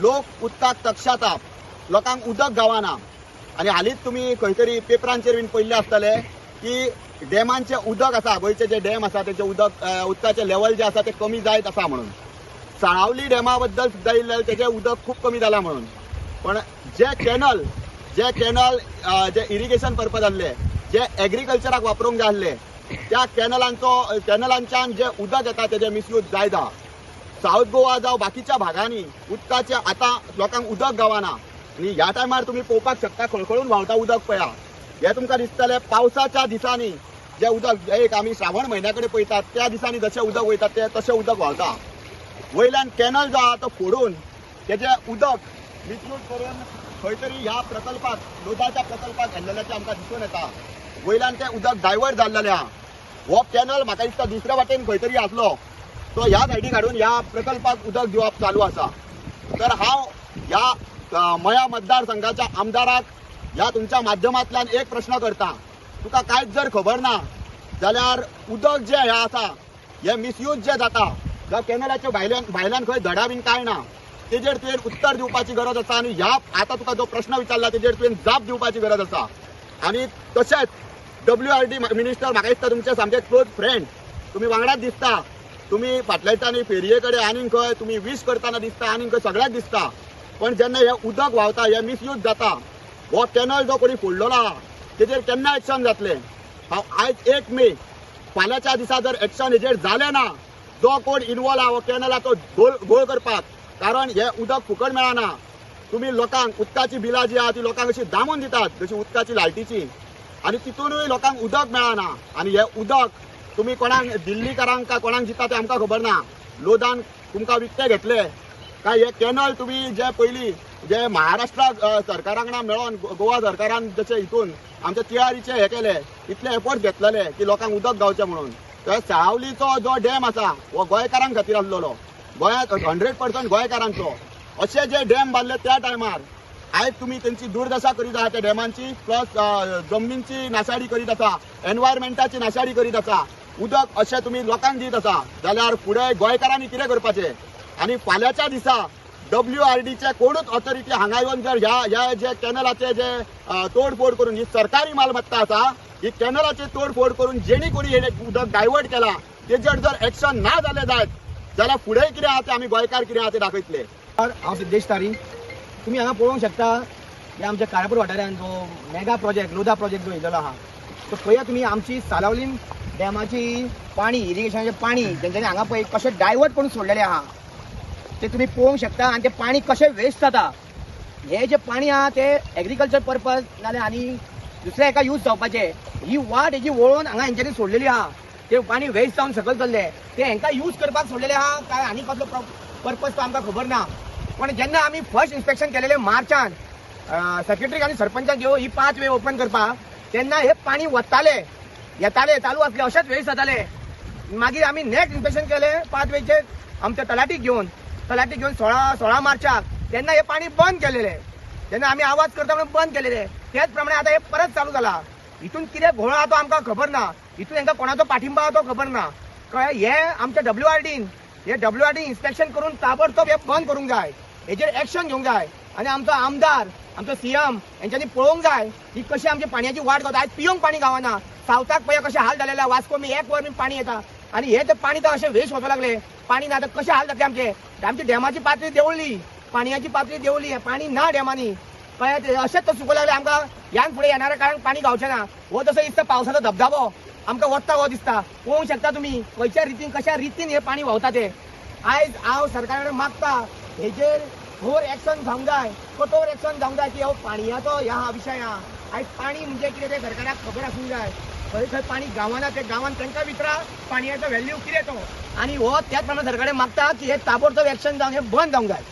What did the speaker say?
लोक उदकाक तक्षाता, लोकांक उदक गावना. आणि हालींच तुम्ही खंय तरी पेपरांचेर बीन पळयल्ले आसतले की डॅमांचे उदक आसा, गोंयचे जे डॅम आसा तेचे उदकाचे लेवल जे आसा ते कमी जायत आसा म्हणून. साळावली डॅमा बद्दल सुद्दां येयल्ले तेजे उदक खूब कमी जालां म्हणून. पण जे कॅनल जे इरिगेशन पर्पज आसले, जे एग्रीकल्चराक वापरूंक जाय आसले, त्या कॅनलांच्यान जे उदक येता तेजे मिसयूज जायता. साऊथ गोवा जावं बाकीच्या भागांनी उदकाचे आतां लोकांक उदक गावना. आणि ह्या टायमार तुम्ही पळोवपाक शकता खळखळून व्हांवता उदक पळया. हे तुमकां दिसतलें पावसाच्या दिसांनी जे उदक एक आमी श्रावण म्हयन्या कडेन पळयतात त्या दिसांनी जशें उदक वयता ते तशें उदक व्हांवता. वयल्यान कॅनल जो आहा तो फोडून तेजे उदक मिसयूज करून खंय तरी ह्या प्रकल्पाक लोदाच्या प्रकल्पाक घाल्लेल्याचें आमकां दिसून येता. वयल्यान तें उदक डायवर्ट जाल्लेलें आहा. हो कॅनल म्हाका दिसता दुसऱ्या वाटेन खंय तरी आसलो तो ह्या सायडीक हाडून ह्या प्रकल्पाक उदक दिवप चालू आसा. तर हांव ह्या मया मतदारसंघाच्या आमदाराक ह्या तुमच्या माध्यमांतल्यान एक प्रश्न करता. तुका कांयच जर खबर ना जाल्यार उदक जे हे आसा हे मिसयूज जे जाता ह्या कॅनलाच्या भायल्यान खंय धडा बीन कांय ना, तेजेर तुवें उत्तर दिवपाची गरज आसा. आणि ह्या आतां तुका जो प्रश्न विचारला तेजेर तुवें जाप दिवपाची गरज आसा. आणि तशेंच WRD मिनिस्टर म्हाका दिसता तुमचे सामके क्लोज फ्रेंड, तुमी वांगडाच दिसता. तुम्ही फाटल्या दिसांनी फेरये कडेन आनीक खंय तुमी वीश करतना दिसता, आनीक खंय सगळ्याक दिसता. पण जेन्ना हे उदक व्हांवता, हे मिसयूज जाता, हो कॅनल जो कोणी फोडलेलो आहा तेजेर केन्ना एक्शन जातलें. आयज 1 मे फाल्यांच्या दिसा जर एक्शन हेजेर जालें ना, जो कोण इन्वॉल्व आहा हो कॅनलाचो घोळ करपाक, कारण हे उदक फुकट मेळना. तुम्ही लोकांक उदकाची बिलां जी आहा ती लोकांक अशी दामून दितात जशी उदकाची लायटीची, आणि तितूनय लोकांक उदक मेळना. आणि हे उदक तुम्ही कोणाक दिल्लीकारांक काय कोणाक दिता ते आमकां खबर ना. लोदान तुमकां विकते घेतले काय हे कॅनल तुम्ही जे पयलीं जे महाराष्ट्र सरकारा वांगडा मेळोन गोवा सरकारान जशें हितून आमच्या तियारीचे हे केले, इतले एफर्ट घेतलेले की लोकांक उदक गावचें म्हणून. तर साळावलीचो जो डॅम आसा हो गोंयकारांक खातीर आसलेलो, गोंयांत 100% गोंयकारांचो. अशे जे डॅम बांदले त्या टायमार आयज तुम्ही त्यांची दुर्दशा करीत आहात त्या डॅमांची, प्लस जमनींची नाशाडी करीत आसा, एनवायरमेंटाची नाशाडी करीत आसा. उदक अशें तुम्ही लोकांक दीत आसा जाल्यार फुडें गोंयकारांनी कितें करपाचें. आणि फाल्यांच्या दिसा WRDचे कोणूच ऑथॉरिटी हांगा येवन जर ह्या जे कॅनलाचे जे तोडफोड करून ही सरकारी मालमत्ता आसा ही कॅनलाची तोडफोड करून जेणी कोणी हे उदक डायवर्ट केला तेजेर जर एक्शन ना जालें जायत जाल्यार फुडें कितें आहा तें आमी गोंयकार कितें आहा तें दाखयतले. हांव सिद्धेश तारी, तुम्ही हांगा पळोवंक शकता हे आमच्या काळापूर वाठारांत जो मेगा प्रोजेक्ट लोदा प्रोजेक्ट जो येयलेलो आहा तो पळया तुम्ही आमची साळावलीन डॅमाची पाणी इरिगेशनाचें पाणी तेंच्यांनी हांगा पळय कशें डायवर्ट करून सोडलेलें आहा ते तुम्ही पळोवंक शकता. आणि ते पाणी कशें वेस्ट जाता. हे जे पाणी आहा ते एग्रीकल्चर पर्पज नाल्यार आनी दुसऱ्या एका यूज जावपाचें ही वाट हेजी वळोवन हांगा हेंच्यांनी सोडलेली आहा. ते पाणी वेस्ट जावन सकयल चल्ले ते हांकां यूज करपाक सोडलेले आहा काय आनी कसलो पर्पज तो आमकां खबर ना. पण जेन्ना आमी फर्स्ट इन्स्पेक्शन केलेले मार्चान सेक्रेटरीक आनी सरपंचाक घेवन ही पाथ वे ओपन करपाक, तेन्ना हे पाणी वताले येताले चालू आसले अशेंच वेस्ट जाताले. मागीर आमी नेक्स्ट इन्स्पेक्शन केले पाथ वेचे आमच्या तलाटीक घेवन 16 मार्चाक, तेन्ना हे पाणी बंद केलेले. तेन्ना आमी आवाज करता म्हणून बंद केलेले. तेच प्रमाणे आता हे परत चालू जाला. हितून कितें घोळ आहा तो आमकां खबर ना, हितून हांकां कोणाचो पाठिंबा आहा तो खबर ना. कळ्ळें. हे आमच्या WRD इन्स्पेक्शन करून ताबडतोब हे बंद करूंक जाय, हेजेर एक्शन घेवंक जाय. आणि आमचो आमदार आमचो CM यांच्यानी पळोवंक जाय की कशी आमची पाण्याची वाट गावता. आयज पिवंक पाणी गावना. सावथाक पळय कशें हाल जालेले, वास्कोमी 1 वर पाणी येता आणि हे ते पाणी तर अशें वेस्ट वचूंक लागले. पाणी ना तर कशें हाल जातले आमची डॅमाची पातळी देंवली, पाणयाची पातळी देंवली, पाणी ना डॅमांनी. कळ्ळें. अशेंच तो सुकूंक लागले. आमकां ह्यान फुडें येणाऱ्या काळान पाणी गावचें ना. हो तसो दिसता पावसाचो धबधबो आमकां वता हो दिसता. पळोवंक शकता तुम्ही खंयच्या रितीन कशा रितीन हे पाणी व्हांवता ते. आयज हांव सरकारा कडेन मागता हेजेर घोर एक्शन जावंक जाय, कठोर एक्शन जावंक जाय की हो पाणयाचो ह्या विशय आहा. आयज पाणी म्हणजे कितें तें सरकाराक खबर आसूंक जाय. खंय खंय पाणी गावना ते गांवांत तांकां विचारा पाणयाचो व्हॅल्यू कितें तो. आणि हो त्याच प्रमाणे सरकाराक मागता की हे ताबडतोब एक्शन जावन हे बंद जावंक जाय.